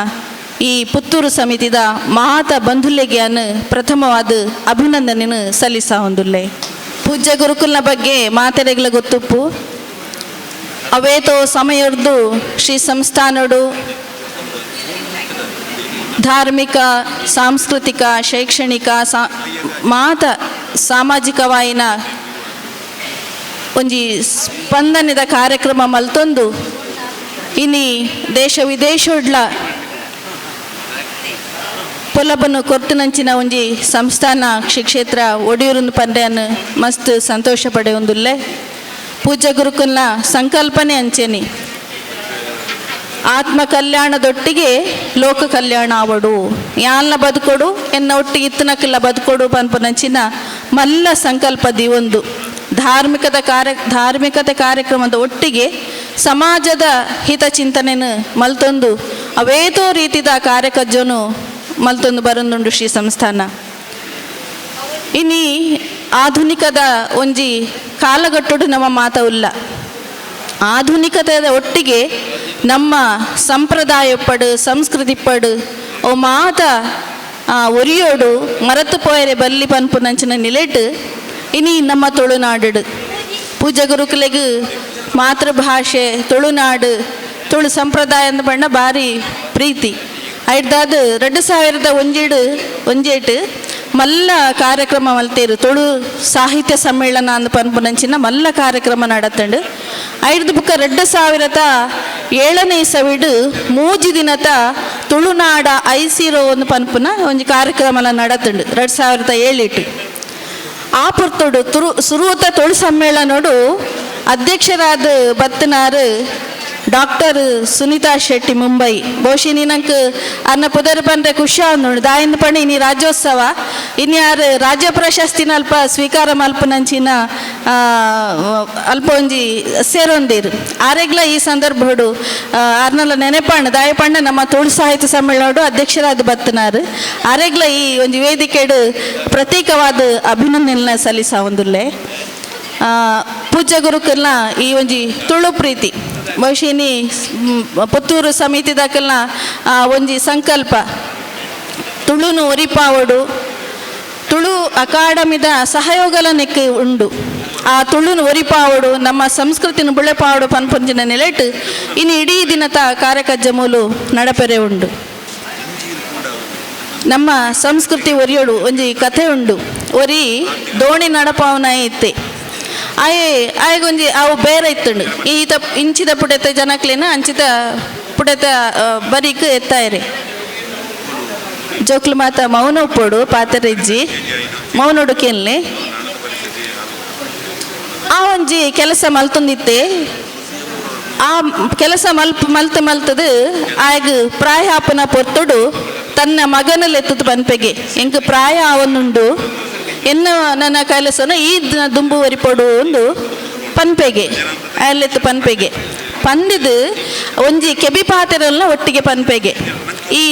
ಈ ಪುತ್ತೂರು ಸಮಿತಿದ ಮಾತ ಬಂಧುಲ್ಯಗೆ ಅನ್ನು ಪ್ರಥಮವಾದ ಅಭಿನಂದನೆಯನ್ನು ಸಲ್ಲಿಸ ಹೊಂದುಲ್ಲೆ. ಪೂಜ್ಯ ಗುರುಕುಲ್ನ ಬಗ್ಗೆ ಮಾತೆರೆಗ್ಲ ಗೊತ್ತುಪ್ಪು ಅವೇತೋ ಸಮಯರ್ದು ಶ್ರೀ ಸಂಸ್ಥಾನಡು ಧಾರ್ಮಿಕ ಸಾಂಸ್ಕೃತಿಕ ಶೈಕ್ಷಣಿಕ ಮಾತ ಸಾಮಾಜಿಕವಾಯಿನ ಒಂಜಿ ಸ್ಪಂದನದ ಕಾರ್ಯಕ್ರಮ ಮಲ್ತೊಂದು ಇನಿ ದೇಶ ವಿದೇಶಡ್ಲ ಪೊಲಬನ್ನು ಕೊರ್ತುನಂಚಿನ ಒಂಜಿ ಸಂಸ್ಥಾನ ಕ್ಷೇತ್ರ ಒಡಿಯೂರುಂದು ಪಂಡೆಯನ್ನು ಮಸ್ತ್ ಸಂತೋಷ ಪಡೆ ಒಂದುಲ್ಲೆ. ಪೂಜ್ಯ ಗುರುಕುಲ್ನ ಸಂಕಲ್ಪನೆ ಅಂಚೆನಿ ಆತ್ಮ ಕಲ್ಯಾಣದೊಟ್ಟಿಗೆ ಲೋಕ ಕಲ್ಯಾಣ ಆವಡು ಯಾಲ್ನ ಬದುಕೊಡು ಎನ್ನ ಒಟ್ಟಿಗೆ ಇತ್ತನಕ್ಕೆಲ್ಲ ಬದುಕೊಡು ಪನ್ಪನಂಚಿನ ಮಲ್ಲ ಸಂಕಲ್ಪ ದಿವೊಂದು ಧಾರ್ಮಿಕತೆ ಕಾರ್ಯಕ್ರಮದ ಒಟ್ಟಿಗೆ ಸಮಾಜದ ಹಿತಚಿಂತನೆಯನ್ನು ಮಲ್ತೊಂದು ಅವೇತೋ ರೀತಿದ ಕಾರ್ಯಕಜ್ಜನು ಮಲ್ತೊಂದು ಬರೊಂದುಂಡು ಶ್ರೀ ಸಂಸ್ಥಾನ. ಇನಿ ಆಧುನಿಕದ ಒಂಜಿ ಕಾಲಗಟ್ಟುಡು ನಮ್ಮ ಮಾತವುಲ್ಲ. ಆಧುನಿಕತೆಯ ಒಟ್ಟಿಗೆ ನಮ್ಮ ಸಂಪ್ರದಾಯ ಪಡು ಸಂಸ್ಕೃತಿ ಪಡು ಓ ಮಾತ ಒರಿಯೋಡು ಮರತು ಪೋಯರೆ ಬಲ್ಲಿ ಪನ್ಪುನಂಚಿನ ನಿಲೆಟ್ ಇನಿ ನಮ್ಮ ತುಳುನಾಡು ಪೂಜ್ಯ ಗುರುಕುಲೆಗ್ ಮಾತೃಭಾಷೆ ತುಳುನಾಡು ತುಳು ಸಂಪ್ರದಾಯ ಅಂದ ಬಣ್ಣ ಭಾರಿ ಪ್ರೀತಿ ಐಡ್ದಾದ 2001 ಮಲ್ಲ ಕಾರ್ಯಕ್ರಮ ಮಲ್ತೇರು ತುಳು ಸಾಹಿತ್ಯ ಸಮ್ಮೇಳನ ಅಂದ ಪನ್ಪುನಂಚಿನ ಮಲ್ಲ ಕಾರ್ಯಕ್ರಮ ನಡತಂಡು ಐಡ್ದು ಬುಕ್ಕ 2007ನೇ ಇಸವಿಡು 3 ದಿನದ ತುಳುನಾಡ ಐಸಿರೋ ಒಂದು ಪನ್ಪುನ ಒಂಜಿ ಕಾರ್ಯಕ್ರಮ ನಡತಂಡು 2007 ಆ ಪುರ್ತುಡು ಸುರುವತ ತುಳು ಸಮ್ಮೇಳನೋಡು ಅಧ್ಯಕ್ಷರಾದ ಬತ್ತನಾರು ಡಾಕ್ಟರ್ ಸುನೀತಾ ಶೆಟ್ಟಿ ಮುಂಬೈ ಬಹುಶಃ ನೀನಂಕ್ ಅನ್ನ ಪುದರ್ ಪಂಡ್ರೆ ಖುಷಿ ನೋಡು ದಾಯಿಂದ ಪಂಡ ಇನಿ ರಾಜ್ಯೋತ್ಸವ ಇನ್ನು ಯಾರು ರಾಜ್ಯ ಪ್ರಶಸ್ತಿನ ಅಲ್ಪ ಸ್ವೀಕಾರ ಮಲ್ಪನಂಚಿನ ಅಲ್ಪ ಒಂಜಿ ಸೇರೊಂದಿರು ಆರೆಗ್ಲ ಈ ಸಂದರ್ಭಡು ಆರ್ನಲ್ಲ ನೆನೆಪಣ್ಣ ದಾಯಪಣ್ಣ ನಮ್ಮ ತುಳು ಸಾಹಿತ್ಯ ಸಮ್ಮೇಳನೋಡು ಅಧ್ಯಕ್ಷರಾದ ಬತ್ತನಾರು ಆರೆಗ್ಲ ಈ ಒಂಜಿ ವೇದಿಕೆಡು ಪ್ರತ್ಯೇಕವಾದ ಅಭಿನಂದನೆ ಸಲ್ಲಿಸ ಒಂದುಲ್ಲೆ. ಪೂಜ್ಯ ಗುರುಕಲ್ನ ಈ ಒಂಜಿ ತುಳು ಪ್ರೀತಿ ಬಹುಶಃ ಪುತ್ತೂರು ಸಮಿತಿದಾಕಲ್ನ ಒಂಜಿ ಸಂಕಲ್ಪ ತುಳುನು ಒರಿಪಾವಡು ತುಳು ಅಕಾಡೆಮಿದ ಸಹಯೋಗಲನೆಕ್ಕೆ ಉಂಡು ಆ ತುಳುನು ಒರಿಪಾವಡು ನಮ್ಮ ಸಂಸ್ಕೃತಿನ ಬುಳೆಪಾವಡು ಪನ್ಪುಂಜಿನ ನೆಲೆಟ್ ಇನ್ನು ಇಡೀ ದಿನದ ಕಾರ್ಯಕಜ್ಜ ಮೂಲು ನಡಪೆರೆ ಉಂಡು. ನಮ್ಮ ಸಂಸ್ಕೃತಿ ಒರಿಯೋಡು ಒಂಜಿ ಕಥೆ ಉಂಡು. ಒರಿ ದೋಣಿ ನಡಪಾವನ ಇತ್ತೆ ಆಯಗೊಂಜಿ ಅವು ಬೇರೆ ಇತ್ತುಂಡು ಇಂಚಿದ ಪುಡೆತ ಜನಕ್ಲೇನ ಅಂಚಿದ ಪುಡೆತ ಬರೀಕ್ ಎತ್ತಾಯರೆ ಜೋಕ್ಲು ಮಾತ ಮೌನ ಉಪ್ಪೋಡು ಪಾತರೆಜ್ಜಿ ಮೌನೋಡು ಕೆಲ್ನೆ ಆ ಒಂಜಿ ಕೆಲಸ ಮಲ್ತೊಂದಿತ್ತೆ. ಆ ಕೆಲಸ ಮಲ್ತದು ಆಗ ಪ್ರಾಯ ಆಪನ ಪೊರ್ತುಡು ತನ್ನ ಮಗನಲ್ಲೆತ್ತದು ಪನ್ಪೆಗೆ ಎಂಕ್ ಪ್ರಾಯ ಆವನ್ನುಂಡು ಎನ್ನ ನನ್ನ ಕೆಲಸನ ಈ ದುಂಬು ವರಿಪೊಡು ಒಂದು ಪನ್ಪೆಗೆ ಅಲ್ಲೆತ್ತು ಪನ್ಪೆಗೆ ಪಂದಿದು ಒಂಜಿ ಕೆಬಿ ಪಾತೆರಲ್ಲ ಒಟ್ಟಿಗೆ ಪನ್ಪೆಗೆ ಈ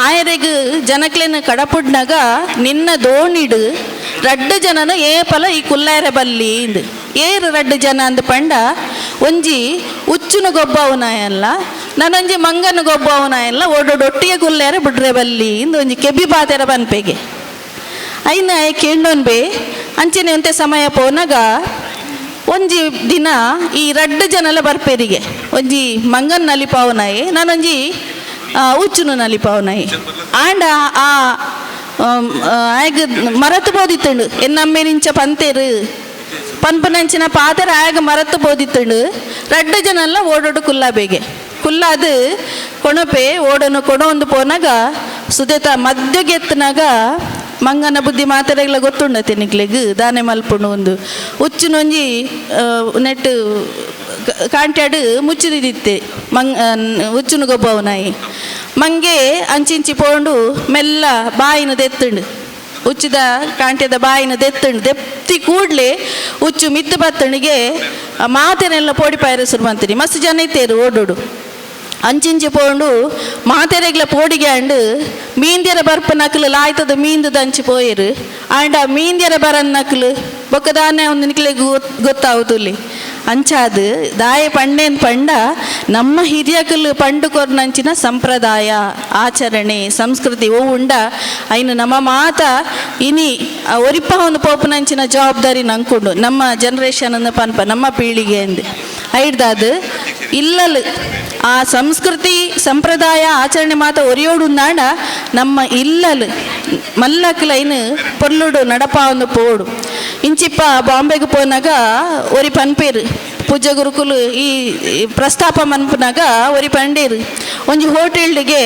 ಆಯರೆಗ್ ಜನಕ್ಲೆನ ಕಡಪುಡ್ನಾಗ ನಿನ್ನ ದೋಣಿಡು ರಡ್ಡು ಜನನು ಏಪಲ ಈ ಕುಲ್ಲಾರ ಬಲ್ಲಿ ಇಂದು ಏರು ರಡ್ಡು ಜನ ಅಂದ ಪಂಡ ಒಂಜಿ ಉಚ್ಚುನ ಗೊಬ್ಬವನಾಯಲ್ಲ ನಾನೊಂಜಿ ಮಂಗನ ಗೊಬ್ಬವನಾಯಲ್ಲ ಒಟ್ಟಿಗೆ ಕುಲ್ಲಾರ ಬಿಡ್ರೆ ಬಲ್ಲಿ ಇಂದು ಒಂಜಿ ಕೆಬಿ ಪಾತೆರ ಪನ್ಪೆಗೆ ಐನ ಕೇಂಡೋನ್ ಬೇ ಅಂಚನೆ ಅಂತೆ ಸಮಯ ಪೋನಾಗ ಒಂಜಿ ದಿನ ಈ ರಡ್ಡು ಜನಲ ಬರ್ಪೇರಿಗೆ ಒಂಜಿ ಮಂಗನ ನಲಿಪಾವನಾಯಿ ನಾನೊಂಜಿ ಉಚ್ಚುನು ನಲಿಪಾವನಾಯಿ ಆಂಡ ಆ ಆಗ ಮರತು ಬೋದಿತ್ತುಂಡು ಎನ್ನಮ್ಮೇರಿಂಚ ಪಂತೇರು ಪನ್ಪನಂಚಿನ ಪಾತೆರ ಆಗ ಮರತು ಬೋದಿತ್ತುಂಡು ರಡ್ಡು ಜನಲ್ಲ ಓಡೋಡು ಕುಲ್ಲಾಬೇಗೆ ಕುಲ್ಲಾದು ಕೊಣಪೆ ಓಡೋನು ಕೊಡೊಂದು ಪೋನಾಗ ಸುದೇತ ಮಧ್ಯಗೆ ಎತ್ತನಾಗ ಮಂಗನ ಬುದ್ಧಿ ಮಾತಾಡಗಳ ಗೊತ್ತುಂಡತೆ ನಿಕ್ಲೆಗ್ ದಾನೆ ಮಲ್ಪುಂಡು ಒಂದು ಉಚ್ಚುನೊಂಜಿ ನೆಟ್ಟು ಕಾಂಟ್ಯಾಡು ಮುಚ್ಚಿದಿತ್ತೆ ಉಚ್ಚುನು ಗೊಬ್ಬವನಾಯಿ ಮಂಗೆ ಅಂಚಿಂಚಿ ಪೋಂಡು ಮೆಲ್ಲ ಬಾಯಿನ ದೆತ್ತುಂಡು ಉಚ್ಚಿದ ಕಾಂಟ್ಯದ ಬಾಯಿನ ದೆತ್ತುಂಡು ದೆತ್ತಿ ಕೂಡ್ಲೆ ಉಚ್ಚು ಮಿತ್ತು ಬತ್ತಣಿಗೆ ಮಾತೆನೆಲ್ಲ ಪೋಡಿ ಪಾಯರಸರು ಬಂತೀನಿ ಮಸ್ತ್ ಜನ ಇತ್ತೇರು ಓಡೋಡು ಅಂಚಿಂಚಿ ಪೋಂಡು ಮಾತೆರೆಗ್ಲ ಪೋಡಿಗೆ ಅಂಡು ಮೀಂದ್ಯರ ಬರ್ಪ ನಕಲು ಲಾಯ್ತದ ಮೀಂದು ದಂಚಿ ಪೋಯರು ಆಂಡ ಮೀಂದ್ಯರ ಬರನ್ ನಕಲು ಬೊಕ್ಕದಾನೆ ಒಂದು ನಿಕ್ಲೆ ಗೊತ್ತಾವುದುಲ್ಲಿ ಅಂಚಾದು ದಾಯ ಪಂಡೇನ್ ಪಂಡ ನಮ್ಮ ಹಿರಿಯಕಲು ಪಂಡು ಕೊರ್ನಂಚಿನ ಸಂಪ್ರದಾಯ ಆಚರಣೆ ಸಂಸ್ಕೃತಿ ಓ ಉಂಡ ಐನು ನಮ್ಮ ಮಾತ ಇನಿ ಒರಿಪ್ಪ ಒಂದು ಪೋಪನಂಚಿನ ಜವಾಬ್ದಾರಿ ನಂಕೊಂಡು ನಮ್ಮ ಜನ್ರೇಷನ್ ಅನ್ನು ಪನ್ಪ ನಮ್ಮ ಪೀಳಿಗೆ ಅಂದು ಐಡ್ದಾದು ಇಲ್ಲಲು ಆ ಸಂಸ್ಕೃತಿ ಸಂಪ್ರದಾಯ ಆಚರಣೆ ಮಾತ ಒರಿಯೋಡು ನಾಡ ನಮ್ಮ ಇಲ್ಲಲು ಮಲ್ಲಕ್ಲೈನು ಪೊಲ್ಲುಡು ನಡಪ ಒಂದು ಪೋಡು ಇಂಚಿಪ್ಪ ಬಾಂಬೆಗೆ ಪೋನಾಗ ಒರಿ ಪನ್ಪೇರು ಪೂಜೆ ಗುರುಕುಲು ಈ ಪ್ರಸ್ತಾಪ ಮನ್ಪನಾಗ ಒರಿ ಪಂಡೇರು ಒಂಜಿ ಹೋಟೆಲ್ಗೆ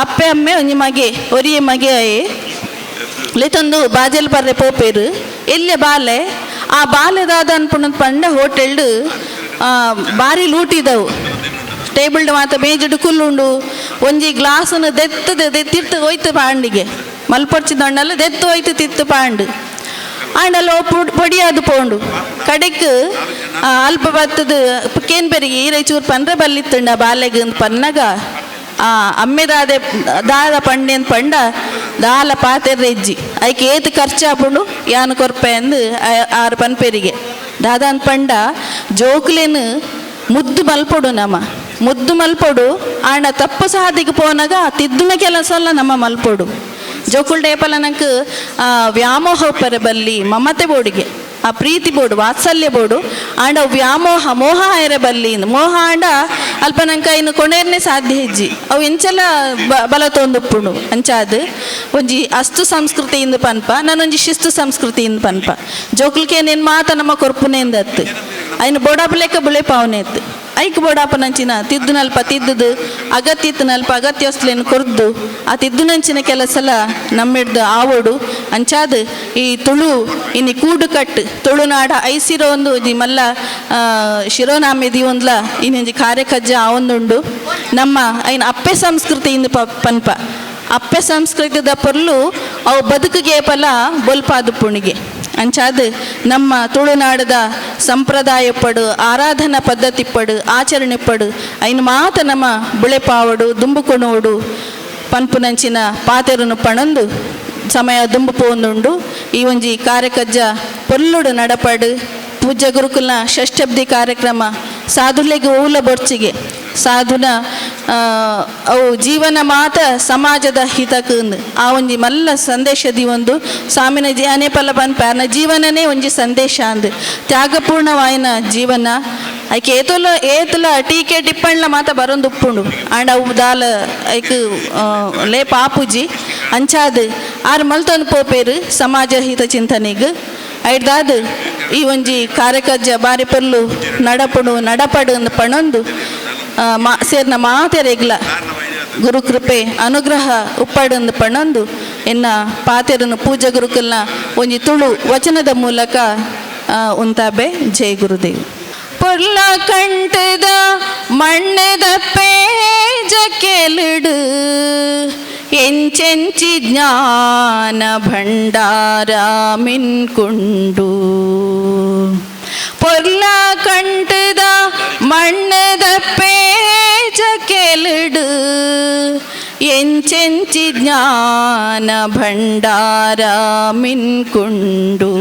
ಅಪ್ಪೆ ಅಮ್ಮೆ ಒಂಜಿ ಮಗೆ ಒರಿಯೆ ಮಗೆ ಲೆತೊಂದು ಬಾಜೆಲ್ ಬರ್ರೆ ಪೋಪೇರು ಎಲ್ಲೆ ಬಾಲೆ ಆ ಬಾಲೆದಾದ ಅನ್ಪುಣ ಪಂಡ ಹೋಟೆಲ್ ಬಾರಿ ಲೂಟಿದವು ಟೇಬಲ್ಡ್ ಮಾತ ಮೇಜುಡು ಕುಲ್ಲುಂಡು ಒಂಜಿ ಗ್ಲಾಸನ್ನು ದೆತ್ತಿರ್ತು ಹೋಯ್ತು ಪಾಂಡಿಗೆ ಮಲ್ಪೊಡ್ಚಿದೊಂಡಲ್ಲ ದೆತ್ತು ಹೋಯ್ತು ತಿತ್ತು ಪಾಂಡು ಆಂಡಲ್ಲ ಪೊಡಿಯಾದು ಪೋಂಡು ಕಡೆಕ್ ಅಲ್ಪ ಬತ್ತದು ಕೇನ್ ಬೆರಿಗೆ ಈರೈಚೂರು ಪಂಡ್ರೆ ಬಲ್ಲಿತ್ತುಂಡ ಬಾಲೆಗೆ ಪನ್ನಗ ಆ ಅಮ್ಮೆದಾದೆ ದಾದ ಪಂಡೆ ಪಂಡ ದಾಲ ಪಾತೆರ್ರೆಜ್ಜಿ ಐಕೆ ಏತು ಖರ್ಚಾಪುಂಡು ಯಾನು ಕೊರ್ಪೆ ಅಂದು ಆರು ಪನ್ಪೇರಿಗೆ ದಾದ ಪಂಡ ಜೋಕ್ಲೇನು ಮುದ್ದು ಮಲ್ಪೊಡು ನಮ್ಮ ಮುದ್ದು ಮಲ್ಪೊಡು ಆಂಡ ತಪ್ಪು ಸಾದಿಗೆ ಪೋನಾಗ ತಿದ್ದುನ ಕೆಲಸ ಅಲ್ಲ ನಮ್ಮ ಮಲ್ಪೊಡು ಜೋಕುಲ್ ಡೇಪಲ ನಂಗೆ ವ್ಯಾಮೋಹ ಪರ ಬಲ್ಲಿ ಮಮತೆ ಬೋಡಿಗೆ ಆ ಪ್ರೀತಿ ಬೋಡು ವಾತ್ಸಲ್ಯ ಬೋಡು ಆಂಡ ವ್ಯಾಮೋಹ ಮೋಹ ಆಯರ ಬಲ್ಲಿ ಮೋಹ ಆಂಡ ಅಲ್ಪ ನಂಗೆ ಇನ್ನು ಕೊನೆಯರ್ನೇ ಸಾಧ್ಯ ಹೆಜ್ಜಿ ಅವು ಎಂಚೆಲ್ಲ ಬಲ ತೊಂದುಪ್ಪುಂಡು ಅಂಚಾದು ಒಂಜಿ ಅಸ್ತು ಸಂಸ್ಕೃತಿಯಿಂದ ಪನ್ಪ ನಾನೊಂಜಿ ಶಿಸ್ತು ಸಂಸ್ಕೃತಿಯಿಂದ ಪನ್ಪ ಜೋಕುಲ್ಕೇನೇನು ಮಾತ ನಮ್ಮ ಕೊರ್ಪುನೇಂದ ಅತ್ತು ಐನು ಬೋಡಾಪಲೆಕ್ಕ ಬುಳೆ ಪಾವನೆತ್ತು ಐಕ್ ಬೋಡಾಪನಂಚಿನ ತಿದ್ದುನಲ್ಪ ತಿದ್ದುದು ಅಗತ್ಯನಲ್ಪ ಅಗತ್ಯಸ್ಲೇನು ಕೊರ್ದು ಆ ತಿದ್ದುನಂಚಿನ ಕೆಲಸಲ ನಮ್ಮಿಡ್ದು ಆವೋಡು ಅಂಚಾದು ಈ ತುಳು ಇನ್ನು ಕೂಡು ಕಟ್ಟು ತುಳುನಾಡ ಐಸಿರೋ ಒಂದು ಇದು ಮಲ್ಲ ಶಿರೋನಾಮೆದಿ ಒಂದ್ಲ ಇನ್ನೊಂದು ಕಾರ್ಯಕಜ್ಜ ಆವೊಂದುಂಡು ನಮ್ಮ ಐನು ಅಪ್ಪೆ ಸಂಸ್ಕೃತಿಯಿಂದ ಪನ್ಪ ಅಪ್ಪೆ ಸಂಸ್ಕೃತಿದ ಪೊರ್ಲು ಅವು ಬದುಕಿಗೆ ಫಲ ಬೊಲ್ಪಾದು ಪುಣಿಗೆ ಅಂಚಾದು ನಮ್ಮ ತುಳುನಾಡದ ಸಂಪ್ರದಾಯ ಪಡು ಆರಾಧನಾ ಪದ್ಧತಿ ಪಡು ಆಚರಣೆ ಪಡು ಐನು ಮಾತ ನಮ್ಮ ಬುಳೆಪಾವಡು ದುಂಬುಕೊಣೋಡು ಪನ್ಪುನಂಚಿನ ಪಾತೆರನು ಪಣಂದು ಸಮಯ ದುಂಬು ಪೋಂದುಂಡು ಈ ಒಂಜಿ ಕಾರ್ಯಕಜ್ಜ ಪೊಲ್ಲುಡು ನಡಪಡು ಪೂಜ್ಯ ಗುರುಕುಲ್ನ ಷಷ್ಠಬ್ದಿ ಕಾರ್ಯಕ್ರಮ ಸಾಧುಲೆಗೆ ಊಲ ಬೊರ್ಚಿಗೆ ಸಾಧುನ ಅವು ಜೀವನ ಮಾತ ಸಮಾಜದ ಹಿತಕ್ಕಂದು ಆ ಒಂಜಿ ಮಲ್ಲ ಸಂದೇಶದಿ ಒಂದು ಸ್ವಾಮಿನ ಜ್ಞಾನೇ ಪಲ್ಲ ಪನ್ಪ ಜೀವನನೇ ಒಂಜಿ ಸಂದೇಶ ಅಂದು ತ್ಯಾಗಪೂರ್ಣವಾಯಿನ ಜೀವನ ಐಕೆ ಏತುಲ ಟೀಕೆ ಟಿಪ್ಪಣ್ಣ ಮಾತ ಬರೊಂದು ಉಪ್ಪುಂಡು ಆಂಡ ಅವು ದಾಲ ಐಕ್ ಲೇ ಪಾಪುಜಿ ಅಂಚಾದು ಆರು ಮಲ್ತೊಂದು ಪೋಪೇರು ಸಮಾಜ ಹಿತ ಚಿಂತನೆಗೆ ಐಡ್ದಾದು ಈ ಒಂಜಿ ಕಾರ್ಯಕಜ್ಜ ಬಾರಿ ಪೊರ್ಲು ನಡಪಡು ಪಣೊಂದು ಸೇರ್ನ ಮಾತೆರೆಗ್ಲ ಗುರುಕೃಪೆ ಅನುಗ್ರಹ ಉಪ್ಪಡಂದು ಪಣೊಂದು ಎನ್ನ ಪಾತೆರನು ಪೂಜಾ ಗುರುಕುಲ್ನ ಒಂಜಿ ತುಳು ವಚನದ ಮೂಲಕ ಉಂತಾಬೆ ಜೈ ಗುರುದೇವ್. ಪೊರ್ಲ ಕಂಟದ ಮಣ್ಣದ ಪೇಜ ಕೆಲಿಡು ಎಂಚೆಂಚಿ ಜ್ಞಾನ ಭಂಡಾರ ಮಿನ್ಕುಂಡು. ಪೊರ್ಲ ಕಂಟದ ಮಣ್ಣದ ಪೇಜ ಕೆಲಿಡು ಎಂಚೆಂಚಿ ಜ್ಞಾನ ಭಂಡಾರ ಮಿನ್ಕುಂಡು.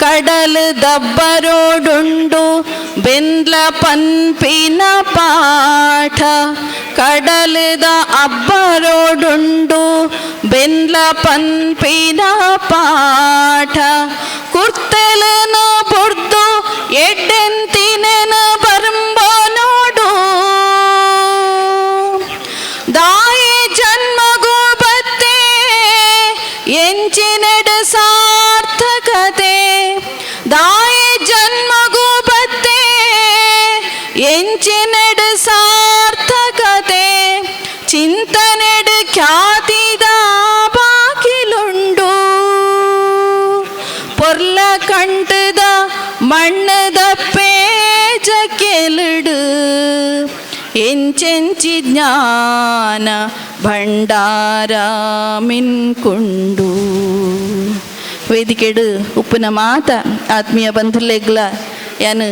ಕಡಲು ದಬ್ಬರೋಡುಂಡು ಬೆಂದ್ಲ ಪನ್ಪಿನ ಪಾಠ. ಕಡಲದ ಅಬ್ಬರೋಡುಂಡು ಬೆಂದ್ಲ ಪನ್ಪಿನ ಪಾಠ. ಕುರ್ತಲನ ಬುರ್ದು ಎಡ್ಡೆಂತಿನೆನ ಬರ್ಂಬೋ ನೋಡು. ದಾಯಿ ಜನ್ಮಗೂ ಬತ್ತೆ ಎಂಚಿನೆಡ ಸಾರ್ಥಕತೆ. ದಾಯಿ ಜನ್ಮಗೂ ಬತ್ತೆ ಎಂಚಿನೆಡ ಸಾರ್ಥಕತೆ. ಚಿಂತನೆಡ ಖ್ಯಾತಿದ ಬಾಕಿಲುಂಡು. ಪೊರ್ಲ ಕಂಟದ ಮಣ್ಣದ ಪೇಜ ಕೆಲಿಡು ಎಂಚೆಂಚಿ ಜ್ಞಾನ ಭಂಡಾರ ಮಿನ್ಕುಂಡು. ವೇದಿಕೆಡು ಉಪ್ಪುನ ಮಾತ ಆತ್ಮೀಯ ಬಂಧುಲೆಗ್ಲ ಯಾನು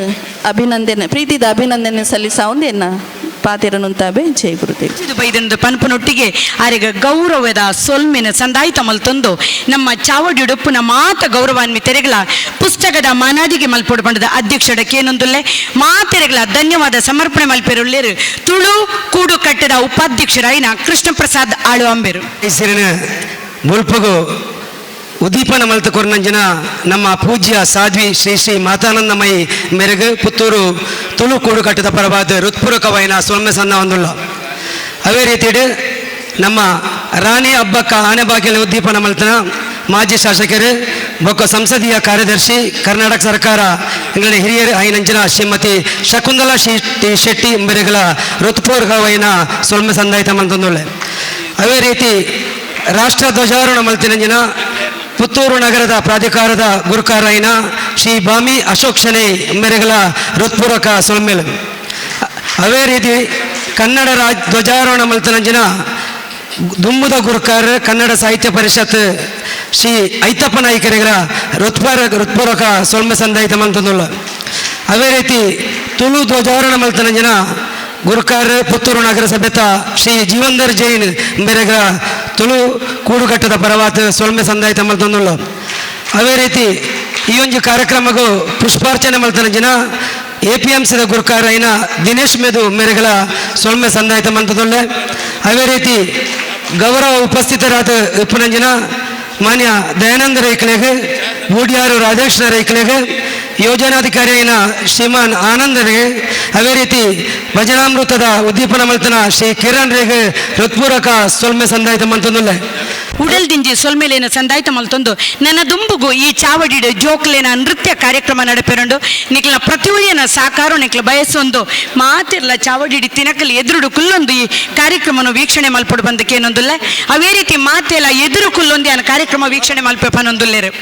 ಅಭಿನಂದನೆ ಪ್ರೀತಿದ ಅಭಿನಂದನೆ ಸಲ್ಲಿಸಾವುದೇನ ಪಾತಿರನುಂತಾಬೆ ಜೈ ಗುರುದೇವ್. ಬೈದಂದು ಪನ್ಪನೊಟ್ಟಿಗೆ ಆರೆಗ ಗೌರವದ ಸೊಲ್ಮೆನ ಸಂದಾಯಿತ ಮಲ್ತೊಂದು ನಮ್ಮ ಚಾವಡಿ ಉಪ್ಪುನ ಮಾತ ಗೌರವಾನ್ವಿತರೆಗಳ ಪುಸ್ತಕದ ಮಾನಾದಿಗೆ ಮಲ್ಪೊಡು ಪಂಡದ ಅಧ್ಯಕ್ಷಡಕ್ಕೆ ಏನೊಂದುಲ್ಲೆ ಮಾತೆರೆಗಳ ಧನ್ಯವಾದ ಸಮರ್ಪಣೆ ಮಲ್ಪೆರುಳ್ಳೇರು ತುಳು ಕೂಡು ಕಟ್ಟದ ಉಪಾಧ್ಯಕ್ಷರಾಯಿನ ಕೃಷ್ಣ ಪ್ರಸಾದ್ ಆಳು ಅಂಬೇರು. ಮುಲ್ಪಗು ಉದ್ದೀಪನ ಮಲ್ತ ಕೊರ್ನಂಜನ ನಮ್ಮ ಪೂಜ್ಯ ಸಾಧ್ವಿ ಶ್ರೀ ಶ್ರೀ ಮಾತಾನಂದಮಯಿ ಮೇರೆಗೆ ಪುತ್ತೂರು ತುಳು ಕೂಡು ಕಟ್ಟದ ಪರವಾದ ಹೃತ್ಪೂರ್ವಕವಾಯಿನ ಸೊಲ್ಮೆ ಸನ್ನ ಹೊಂದುಲ್ಲ. ಅವೇ ರೀತಿಡು ನಮ್ಮ ರಾಣಿ ಹಬ್ಬಕ್ಕ ಆನೆಬಾಗಿಲ ಉದ್ದೀಪನ ಮಲ್ತನ ಮಾಜಿ ಶಾಸಕರು ಬೊಕ್ಕ ಸಂಸದೀಯ ಕಾರ್ಯದರ್ಶಿ ಕರ್ನಾಟಕ ಸರ್ಕಾರ ಇಂಗ್ಲೆಂಡ್ ಹಿರಿಯರು ಐನಂಜನ ಶ್ರೀಮತಿ ಶಕುಂತಲಾ ಶೆಟ್ಟಿ ಮೇರೆಗಳ ಹೃತ್ಪೂರ್ವಕವಾಯಿನ ಸೊಲ್ಮೆ ಸಂದಾಯಿತ ಮಲ್ತೊಂದುಳ್ಳೆ. ಅವೇ ರೀತಿ ರಾಷ್ಟ್ರ ಧ್ವಜಾರೋಹಣ ಮಲ್ತಿನಂಜಿನ ಪುತ್ತೂರು ನಗರದ ಪ್ರಾಧಿಕಾರದ ಗುರುಕಾರಾಯಿನ ಶ್ರೀ ಬಾಮಿ ಅಶೋಕ್ ಶನೈ ಮೇರೆಗಳ ಹೃತ್ಪೂರ್ವಕ ಸೊಲ್ಮೆಲು. ಅವೇ ರೀತಿ ಕನ್ನಡ ಧ್ವಜಾರೋಹಣ ಮಲ್ತನಂಜಿನ ದುಮ್ಮುದ ಗುರುಕಾರ ಕನ್ನಡ ಸಾಹಿತ್ಯ ಪರಿಷತ್ ಶ್ರೀ ಐತಪ್ಪ ನಾಯ್ಕರಿಗರ ಹೃತ್ಪೂರ್ವಕ ಸೊಲ್ಮೆ ಸಂದಾಯಿತ ಮಲ್ತಂದುಲ್ಲ. ಅವೇ ರೀತಿ ತುಳು ಧ್ವಜಾರೋಹಣ ಮಲ್ತನಂಜಿನ ಗುರುಕಾರ ಪುತ್ತೂರು ನಗರಸಭೆತ ಶ್ರೀ ಜೀವಂದರ್ ಜೈನ್ ಮೇರೆಗ ತುಳು ಕೂಡುಗಟ್ಟದ ಪರವಾತ ಸೊಲ್ಮೆ ಸಂದಾಯಿತ ಮಲ್ತೊಂದುಳ್ಳು. ಅವೇ ರೀತಿ ಈ ಒಂದು ಕಾರ್ಯಕ್ರಮಗೂ ಪುಷ್ಪಾರ್ಚನೆ ಮಲ್ತನಂಜಿನ APMCದ ಗುರುಕಾರ ಐನ ದಿನೇಶ್ ಮೆದು ಮೇರೆಗಳ ಸೊಲ್ಮೆ ಸಂದಾಯಿತ ಮಲ್ತೊಂದುಳ್ಳೆ. ಅವೇ ರೀತಿ ಗೌರವ ಉಪಸ್ಥಿತರಾದ ಉಪನಂಜನ ಮಾನ್ಯ ದಯಾನಂದ ರೈಕಲೆಗೆ ಬೂಡಿಯಾರು ರಾಧಾಕೃಷ್ಣ ರೈಕಲೆಗೆ ಯೋಜನಾಧಿಕಾರಿ ಐನ ಶ್ರೀಮಾನ್ ಆನಂದರಿಗೆ ಅವೇ ರೀತಿ ಭಜನಾಮೃತದ ಉದ್ದೀಪನ ಮಲ್ತನ ಶ್ರೀ ಕಿರಣ್ ರೇಗೆ ಹೃತ್ಪೂರ್ವಕ ಸೊಲ್ಮೆ ಸಂದಾಯಿತ ಮಲ್ತೊಂದುಲ್ಲೆ. ಉಡಲ್ದಿಂಜಿ ಸೊಲ್ಮೆಲೇನ ಸಂದಾಯಿತ ಮಲ್ತೊಂದು ನನ್ನ ದುಂಬುಗು ಈ ಚಾವಡಿಡು ಜೋಕ್ಲೇನ ನೃತ್ಯ ಕಾರ್ಯಕ್ರಮ ನಡೆಪೆರಂಡು ನಿಕ್ಲ ಪ್ರತಿಯೊಯ್ಯನ ಸಾಕಾರು ನಿಕ್ಲ ಬಯಸೊಂದು ಮಾತಿರ್ಲ ಚಾವಡಿಡಿ ತಿನಕಲಿ ಎದುರುಡು ಕುಲ್ಲೊಂದು ಈ ಕಾರ್ಯಕ್ರಮವನ್ನು ವೀಕ್ಷಣೆ ಮಲ್ಪಡು ಬಂದಕ್ಕೆ ಏನೊಂದುಲ್ಲೆ. ಅವೇ ರೀತಿ ಮಾತೆಲ್ಲ ಎದುರು ಕುಲ್ಲೊಂದು ಆ ಕಾರ್ಯಕ್ರಮ ವೀಕ್ಷಣೆ ಮಲ್ಪೆ ಪನೊಂದುಲ್ಲೇರು.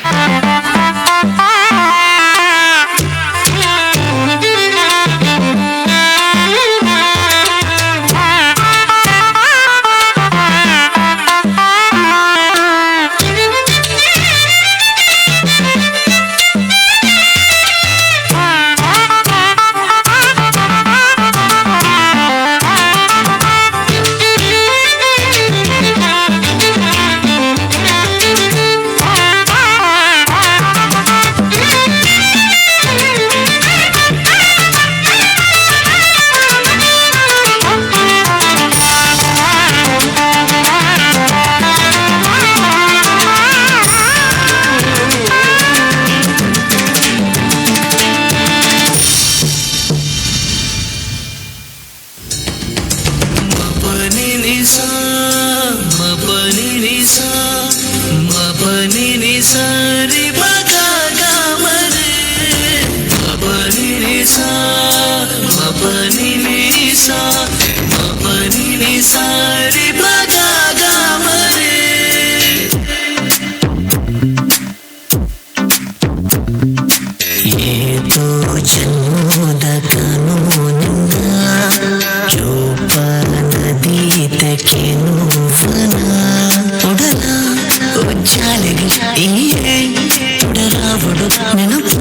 ಒಡು ನೆನಪು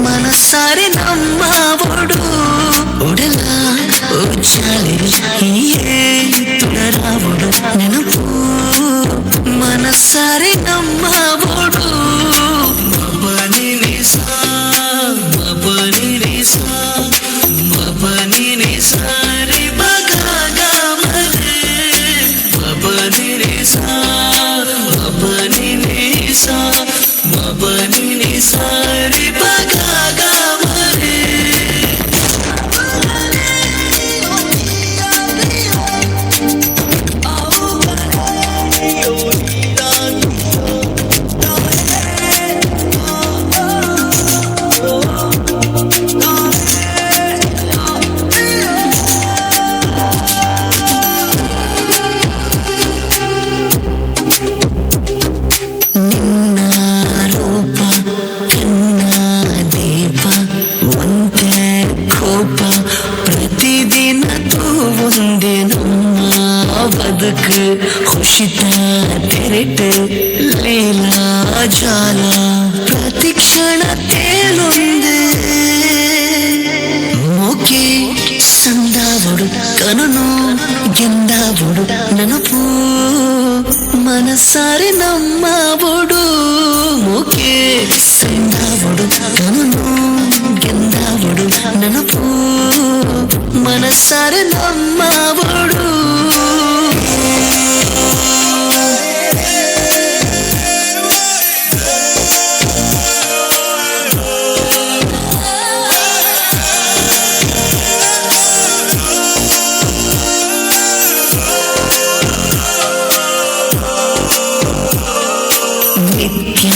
ಮನಸಾರೆ ನಮ್ಮ ಒಡು ಉಡಲ ಉಜ್ಜಾಲೆ ತುಡರ ಒಡು ನೆನಪು ಮನಸಾರೆ ನಮ್ಮ ಒಡು ಮಬನಿ ನಿಸಾ ಮಬನಿ ನಿಸಾ ಮಬನಿ ನಿಸಾ ರಿ ಬಗಾಗ ಮರೆ ಮಬನಿ ನಿಸಾ ಮಬನಿ ನಿಸಾ ಮಬನಿ ನಿಸಾ ರಿ ಬಗಾಗ ಮರೆ ಖುಷಿತ ತೆರೆಟ ಲೀಲಾ ಜಾಲ ಪ್ರತಿಕ್ಷಣ ತೇಲೊಂದು ಮೋಕೆ ಸಂದಾವಡು ಕನನು ಗೆಂದಾವಡು ನೆನಪು ಮನಸಾರೆ ನಮ್ಮ ಒಡು ಮೋಕೆ ಸಂದಾವಡು ಕನನು ಗೆಂದಾವಡು ನೆನಪು ಮನಸಾರೆ ನಮ್ಮ ಒಡು ನಿತ್ಯ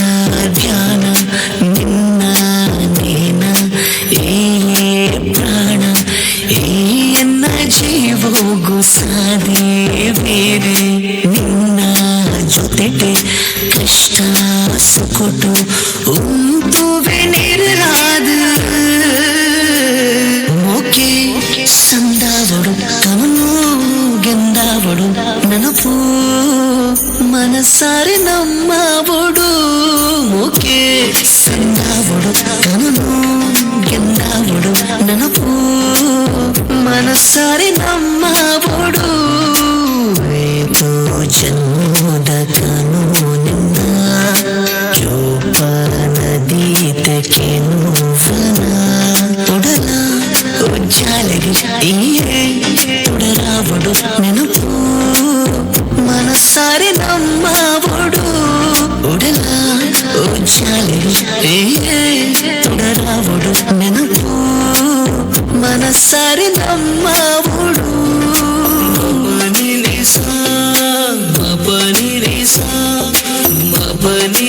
ಧ್ಯಾನ ನಿನ್ನ ನೀನ ಏ ಪ್ರಾಣ ಏನ್ನ ಜೀವೋಗು ಸಾಧೆ ಬೇರೆ ನಿನ್ನ ಜೊತೆಗೆ ಕಷ್ಟ ಸುಕೊಟ್ಟು ಉಂತುವೆ ನಿರಲಾದ ಮೋಕೆ ಸಂದಾವಡು ಕವನು ಗೆಂದಾವಡು ನೆನಪು ಮನಸಾರೆ ನಮ್ಮ ಒಡು ಮೋಕೆ ಸಂದಾವಡು ಕವನು ಗೆಂದಾವಡು ನೆನಪು ಮನಸಾರೆ ನಮ್ಮ ಒಡು ಏತು ಜನ್ಮದ ಕಾನೂನಿಂದ ಜೋಪಾನದೀತಕ್ಕೆ ನೋವನ ತೊಡಲ ಉಜ್ಜಾಲೆಗೆ ತೊಡರಾವಡು ನೆನಪು ಮನಸಾರೆ ನಮ್ಮ ಒಡು ಉಡಲ ಉಜ್ಜಾಲೆಗೆ ತೊಡರಾವಡು ನೆನಪು ಮನಸಾರೆ ನಮ್ಮ ಒಡು ಮಬನಿ ನಿಸಾ ಮಬನಿ ನಿಸಾ ಮಬನಿ